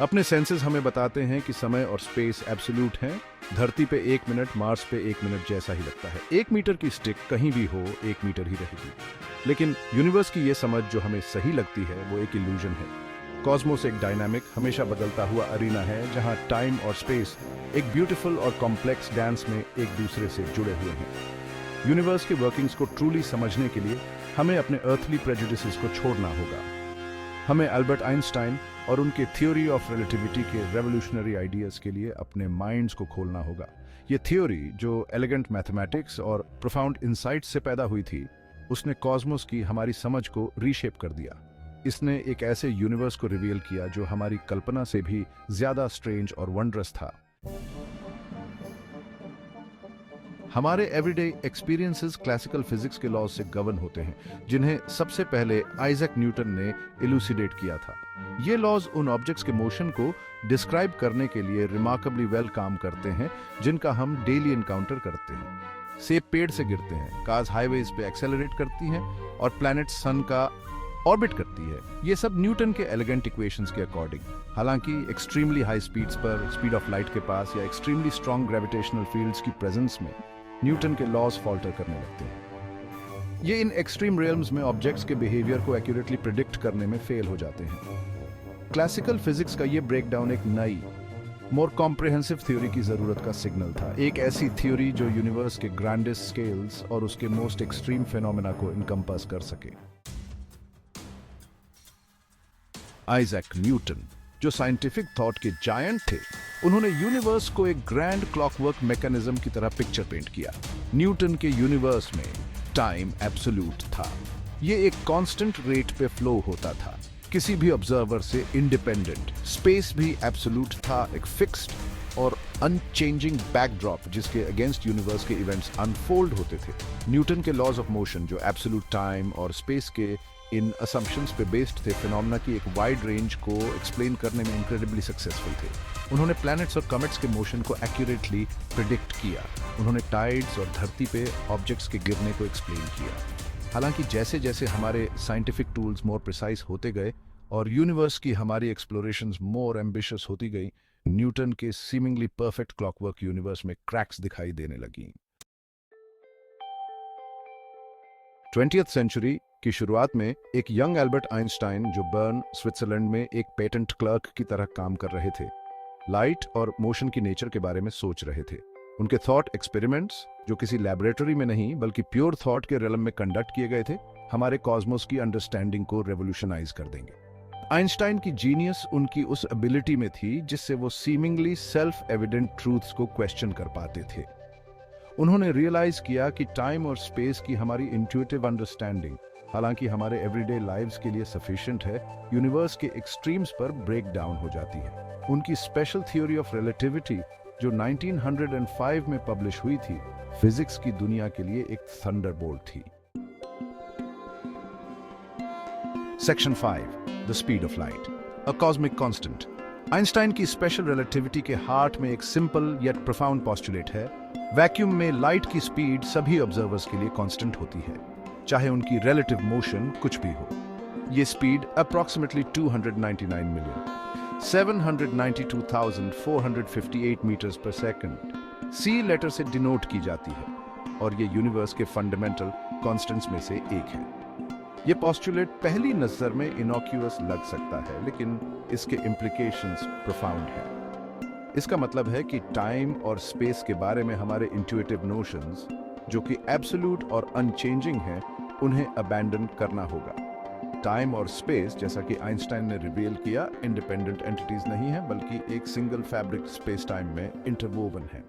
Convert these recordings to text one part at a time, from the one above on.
अपने सेंसेस हमें बताते हैं कि समय और स्पेस एब्सोल्यूट हैं। धरती पे 1 मिनट, मार्स पे 1 मिनट जैसा ही लगता है। 1 मीटर की स्टिक कहीं भी हो 1 मीटर ही रहेगी। लेकिन यूनिवर्स की ये समझ जो हमें सही लगती है वो एक इल्यूजन है। कॉस्मोस एक डायनामिक, हमेशा बदलता हुआ अरीना है जहां टाइम और स्पेस एक ब्यूटीफुल और कॉम्प्लेक्स डांस में एक दूसरे से जुड़े हुए हैं। यूनिवर्स के वर्किंग्स को ट्रूली समझने के लिए हमें अपने अर्थली प्रेजुडिसेस को छोड़ना होगा। हमें अल्बर्ट आइंस्टाइन और उनके थ्योरी ऑफ रिलेटिविटी के रेवोल्यूशनरी आइडियाज के लिए अपने माइंड्स को खोलना होगा। ये थ्योरी जो एलिगेंट मैथमेटिक्स और प्रोफाउंड इंसाइट्स से पैदा हुई थी, उसने कॉस्मोस की हमारी समझ को रीशेप कर दिया। इसने एक ऐसे यूनिवर्स को रिवील किया जो हमारी कल्पना से भी ज्यादा स्ट्रेंज और वंडरस था। हमारे एवरीडे एक्सपीरियंसेस क्लासिकल फिजिक्स के लॉज से गवर्न होते हैं, जिन्हें सबसे पहले आइजैक न्यूटन ने इलूसिडेट किया था। ये लॉज उन ऑब्जेक्ट्स के मोशन को डिस्क्राइब करने के लिए रिमार्केबली वेल काम करते हैं जिनका हम डेली एनकाउंटर करते हैं। सेब पेड़ से गिरते हैं, कार्स हाईवेज पे एक्सेलरेट करती हैं और प्लैनेट सन का ऑर्बिट करती है। ये सब न्यूटन के एलिगेंट इक्वेशंस के अकॉर्डिंग। हालांकि एक्सट्रीमली हाई स्पीड्स पर, स्पीड ऑफ लाइट के पास या एक्सट्रीमली स्ट्रॉन्ग ग्रेविटेशनल फील्ड्स की प्रेजेंस में न्यूटन के लॉज फॉल्टर करने लगते हैं। ये इन एक्सट्रीम रियल्म्स में ऑब्जेक्ट्स के बिहेवियर को एक्यूरेटली प्रिडिक्ट करने में फेल हो जाते हैं। क्लासिकल फिजिक्स का ये ब्रेकडाउन एक नई, मोर कॉम्प्रिहेंसिव थ्योरी की जरूरत का सिग्नल था। एक ऐसी थ्योरी जो यूनिवर्स के ग्रैंडेस्ट स्केल्स और उसके मोस्ट एक्सट्रीम फेनोमेना को इनकम्पास कर सके। आइजैक न्यूटन, जो साइंटिफिक थॉट के जायंट थे, उन्होंने यूनिवर्स को एक ग्रैंड क्लॉकवर्क मैकेनिज्म की तरह पिक्चर पेंट किया। न्यूटन के यूनिवर्स में टाइम एब्सोल्यूट था। ये एक कांस्टेंट रेट पे फ्लो होता था, किसी भी ऑब्जर्वर से इंडिपेंडेंट। स्पेस भी एब्सोल्यूट था, एक फिक्स्ड और अनचेंजिंग बैकड्रॉप जिसके अगेंस्ट यूनिवर्स के इवेंट्स अनफोल्ड होते थे। न्यूटन के लॉज ऑफ मोशन जो एब्सोल्यूट टाइम और स्पेस के इन असम्पशंस पे बेस्ड थे, फिनोमेना की एक वाइड रेंज को एक्सप्लेन करने में इनक्रेडिबली सक्सेसफुल थे। उन्होंने प्लैनेट्स और कमेट्स के मोशन को एक्यूरेटली प्रिडिक्ट किया। उन्होंने टाइड्स और धरती पे ऑब्जेक्ट्स के गिरने को एक्सप्लेन किया। हालांकि जैसे जैसे हमारे साइंटिफिक टूल्स मोर प्रिसाइज होते गए और यूनिवर्स की हमारी एक्सप्लोरेशंस मोर एम्बिशियस होती गई, न्यूटन के सीमिंगली परफेक्ट क्लॉकवर्क यूनिवर्स में क्रैक्स दिखाई देने लगी। 20th सेंचुरी की शुरुआत में एक यंग एल्बर्ट आइंस्टाइन, जो बर्न, स्विट्जरलैंड में एक पेटेंट क्लर्क की तरह काम कर रहे थे, लाइट और मोशन की नेचर के बारे में सोच रहे थे। उनके थॉट एक्सपेरिमेंट्स, जो किसी लैबोरेटरी में नहीं बल्कि प्योर थॉट के रियलम में कंडक्ट किए गए थे, हमारे कॉस्मोस की अंडरस्टैंडिंग को रेवोल्यूशनाइज कर देंगे। आइंस्टाइन की जीनियस उनकी उस एबिलिटी में थी जिससे वो सीमिंगली सेल्फ एविडेंट ट्रूथ्स को क्वेश्चन कर पाते थे। उन्होंने रियलाइज किया कि टाइम और स्पेस की हमारी इंट्यूटिव अंडरस्टैंडिंग, हालांकि हमारे एवरीडे लाइव्स के लिए सफिशिएंट है, यूनिवर्स के एक्सट्रीम्स पर ब्रेक डाउन हो जाती है। उनकी स्पेशल थ्योरी ऑफ रिलेटिविटी जो 1905 में पब्लिश हुई थी, फिजिक्स की दुनिया के लिए एक थंडरबोल्ट थी। Section 5, the speed of light, a cosmic constant. Einstein की स्पेशल रिलेटिविटी के हार्ट में एक सिंपल येट प्रोफाउंड पॉस्टुलेट है। वैक्यूम में लाइट की स्पीड सभी ऑब्जर्वर्स के लिए कांस्टेंट होती है, चाहे उनकी रिलेटिव मोशन कुछ भी हो। ये स्पीड अप्रॉक्सिमेटली 299 मिलियन 792,458 मीटर्स पर सेकंड सी लेटर से डिनोट की जाती है, और ये यूनिवर्स के फंडामेंटल कांस्टेंट्स में से एक है। ये पॉस्टुलेट पहली नजर में इनोक्यूअस लग सकता है, लेकिन इसके इम्प्लीकेशंस प्रोफाउंड हैं। इसका मतलब है कि टाइम और स्पेस के बारे में हमारे इंट्यूटिव नोशंस, जो कि एब्सोल्यूट और अनचेंजिंग हैं, उन्हें अबैंडन करना होगा। टाइम और स्पेस, जैसा कि आइंस्टाइन ने रिवील किया, इंडिपेंडेंट एंटिटीज नहीं है बल्कि एक सिंगल फैब्रिक स्पेस टाइम में इंटरवोवन है।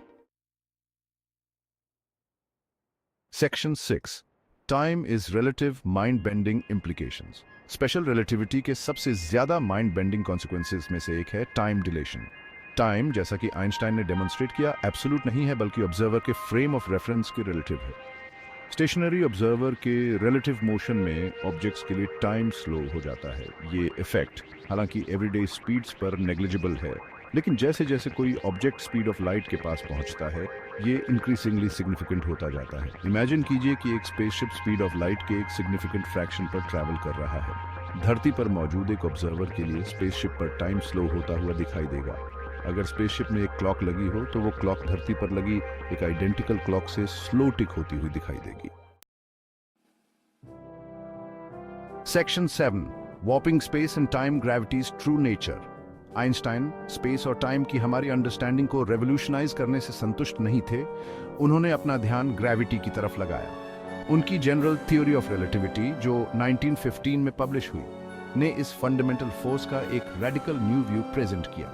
Section 6, time is relative mind bending implications. Special relativity के सबसे ज्यादा माइंड बेंडिंग कॉन्सिक्वेंसेस में से एक है टाइम डिलेशन। टाइम, जैसा कि आइंस्टाइन ने डेमोन्स्ट्रेट किया, एब्सोल्यूट नहीं है बल्कि ऑब्जर्वर के फ्रेम ऑफ रेफरेंस के रिलेटिव है। स्टेशनरी ऑब्जर्वर के रिलेटिव मोशन में ऑब्जेक्ट्स के लिए टाइम स्लो हो जाता है। ये इफेक्ट हालांकि एवरीडे स्पीड्स पर नेग्लिजिबल है, लेकिन जैसे जैसे कोई ऑब्जेक्ट स्पीड ऑफ लाइट के पास पहुंचता है, ये इंक्रीजिंगली सिग्निफिकेंट होता जाता है। इमेजिन कीजिए कि एक स्पेसशिप स्पीड ऑफ लाइट के एक सिग्निफिकेंट फ्रैक्शन पर ट्रैवल कर रहा है। धरती पर मौजूद एक ऑब्जर्वर के लिए स्पेसशिप पर टाइम स्लो होता हुआ दिखाई देगा। अगर स्पेसशिप में एक क्लॉक लगी हो तो वो क्लॉक धरती पर लगी एक आइडेंटिकल क्लॉक से स्लो टिक होती हुई दिखाई देगी। Section 7, warping space and time, gravities true nature. Einstein space और टाइम की हमारी अंडरस्टैंडिंग को रेवोल्यूशनाइज करने से संतुष्ट नहीं थे। उन्होंने अपना ध्यान ग्रेविटी की तरफ लगाया। उनकी जनरल थ्योरी ऑफ रिलेटिविटी, जो 1915 में पब्लिश हुई, ने इस फंडामेंटल फोर्स का एक रेडिकल न्यू व्यू प्रेजेंट किया।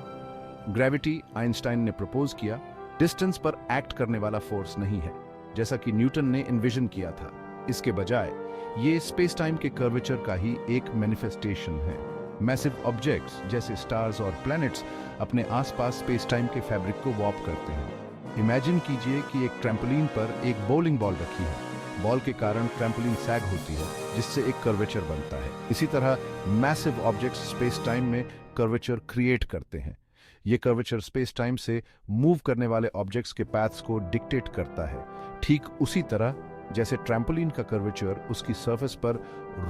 ग्रेविटी, आइंस्टाइन ने प्रपोज किया, डिस्टेंस पर एक्ट करने वाला फोर्स नहीं है जैसा कि न्यूटन ने इन्विजन किया था। इसके बजाय ये स्पेस टाइम के कर्वेचर का ही एक मैनिफेस्टेशन है। मैसिव ऑब्जेक्ट्स जैसे स्टार्स और प्लैनेट्स अपने आसपास स्पेस टाइम के फैब्रिक को वॉर्प करते हैं। इमेजिन कीजिए कि एक ट्रैम्पोलिन पर एक बोलिंग बॉल रखी है। बॉल के कारण ट्रैम्पोलिन सैग होती है, जिससे एक कर्वेचर बनता है। इसी तरह मैसिव ऑब्जेक्ट्स स्पेस टाइम में कर्वेचर क्रिएट करते हैं। ये कर्वेचर स्पेस टाइम से मूव करने वाले ऑब्जेक्ट्स के पाथ्स को डिक्टेट करता है, ठीक उसी तरह जैसे ट्रैम्पोलिन का कर्वेचर उसकी सरफेस पर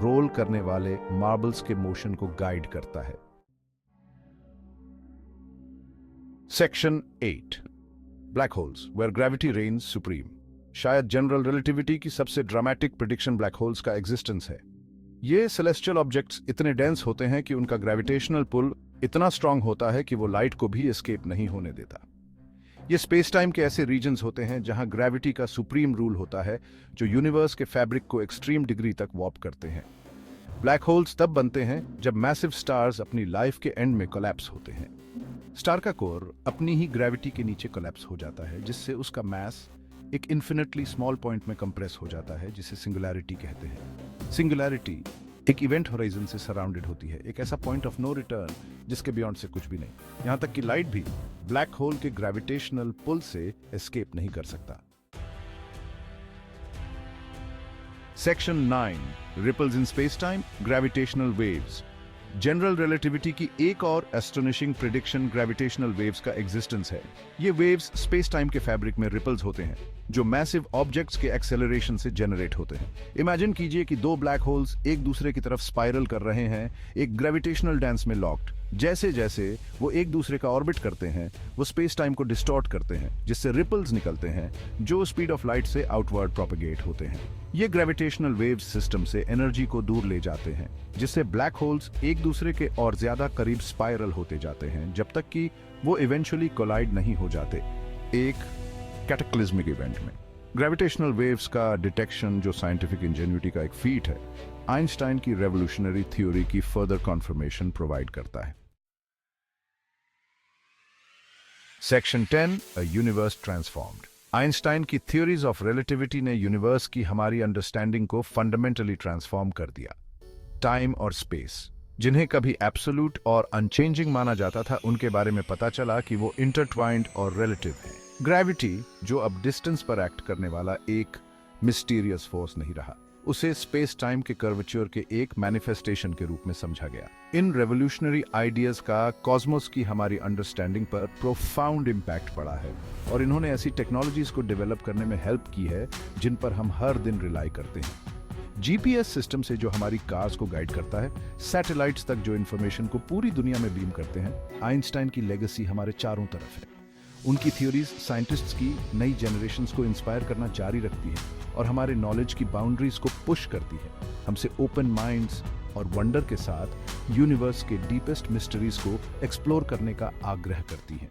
रोल करने वाले मार्बल्स के मोशन को गाइड करता है। Section 8, black holes where gravity reigns supreme. शायद जनरल रिलेटिविटी की सबसे ड्रामेटिक प्रेडिक्शन ब्लैक होल्स का एग्जिस्टेंस है। ये सेलेस्टियल ऑब्जेक्ट्स इतने डेंस होते हैं कि उनका ग्रेविटेशनल पुल इतना स्ट्रांग होता है कि वो लाइट को भी एस्केप नहीं होने देता। ये स्पेस टाइम के ऐसे रीजन्स होते हैं जहां ग्रेविटी का सुप्रीम रूल होता है, जो यूनिवर्स के फैब्रिक को एक्सट्रीम डिग्री तक वॉर्प करते हैं। ब्लैक होल्स तब बनते हैं जब मैसिव स्टार्स अपनी लाइफ के एंड में कोलैप्स होते हैं। स्टार का कोर अपनी ही ग्रेविटी के नीचे कोलैप्स हो जाता है, जिससे उसका मास एक इन्फिनिटली स्मॉल पॉइंट में कंप्रेस हो जाता है, जिसे सिंगुलैरिटी कहते हैं। सिंगुलैरिटी एक इवेंट होराइजन से सराउंडेड होती है, एक ऐसा पॉइंट ऑफ नो रिटर्न जिसके बियॉन्ड से कुछ भी नहीं। यहां तक कि लाइट भी ब्लैक होल के ग्रेविटेशनल पुल से एस्केप नहीं कर सकता। Section 9, ripples in space time, gravitational waves. General relativity की एक और एस्टोनिशिंग प्रेडिक्शन ग्रेविटेशनल वेव्स का एग्जिस्टेंस है। ये वेव्स स्पेस टाइम के फैब्रिक में रिपल्स होते हैं, जो मैसिव ऑब्जेक्ट्स के एक्सेलरेशन से जनरेट होते हैं। इमेजिन कीजिए कि दो ब्लैक होल्स एक दूसरे की तरफ स्पाइरल कर रहे हैं, एक ग्रेविटेशनल डांस में लॉक्ड। जैसे जैसे वो एक दूसरे का ऑर्बिट करते हैं, वो स्पेस टाइम को डिस्टॉर्ट करते हैं, जिससे रिपल्स निकलते हैं, जो स्पीड ऑफ लाइट से आउटवर्ड प्रोपेगेट होते हैं। ये ग्रेविटेशनल वेव्स सिस्टम से एनर्जी को दूर ले जाते हैं, जिससे ब्लैक होल्स एक दूसरे के और ज्यादा करीब स्पाइरल होते जाते हैं, जब तक कि वो इवेंचुअली कोलाइड नहीं हो जाते एक कैटाक्लिज्मिक इवेंट में। ग्रेविटेशनल वेव्स का डिटेक्शन, जो साइंटिफिक इंजेन्युइटी का एक फीट है, आइंस्टाइन की रेवोल्यूशनरी थ्योरी की फर्दर कॉन्फर्मेशन प्रोवाइड करता है। Section 10, a universe transformed. Einstein की थ्योरीज ऑफ रिलेटिविटी ने यूनिवर्स की हमारी अंडरस्टैंडिंग को फंडामेंटली ट्रांसफॉर्म कर दिया। टाइम और स्पेस, जिन्हें कभी एब्सोल्यूट और अनचेंजिंग माना जाता था, उनके बारे में पता चला कि वो इंटरट्वाइंड और रिलेटिव है। ग्रेविटी, जो अब डिस्टेंस पर एक्ट करने वाला एक मिस्टीरियस फोर्स नहीं रहा, उसे स्पेस टाइम के कर्वेचर के एक मैनिफेस्टेशन के रूप में समझा गया। इन रेवोल्यूशनरी आइडियाज का कॉस्मोस की हमारी अंडरस्टैंडिंग पर प्रोफाउंड इम्पैक्ट पड़ा है, और इन्होंने ऐसी टेक्नोलॉजीज को डेवलप करने में हेल्प की है जिन पर हम हर दिन रिलाई करते हैं। जीपीएस सिस्टम से जो हमारी कार्स को गाइड करता है, सैटेलाइट्स तक जो इंफॉर्मेशन को पूरी दुनिया में बीम करते हैं, आइंस्टाइन की लेगेसी हमारे चारों तरफ है। उनकी थ्योरीज साइंटिस्ट्स की नई जनरेशंस को इंस्पायर करना जारी रखती है और हमारे नॉलेज की बाउंड्रीज को पुश करती है, हमसे ओपन माइंड्स और वंडर के साथ यूनिवर्स के डीपेस्ट मिस्ट्रीज को एक्सप्लोर करने का आग्रह करती है।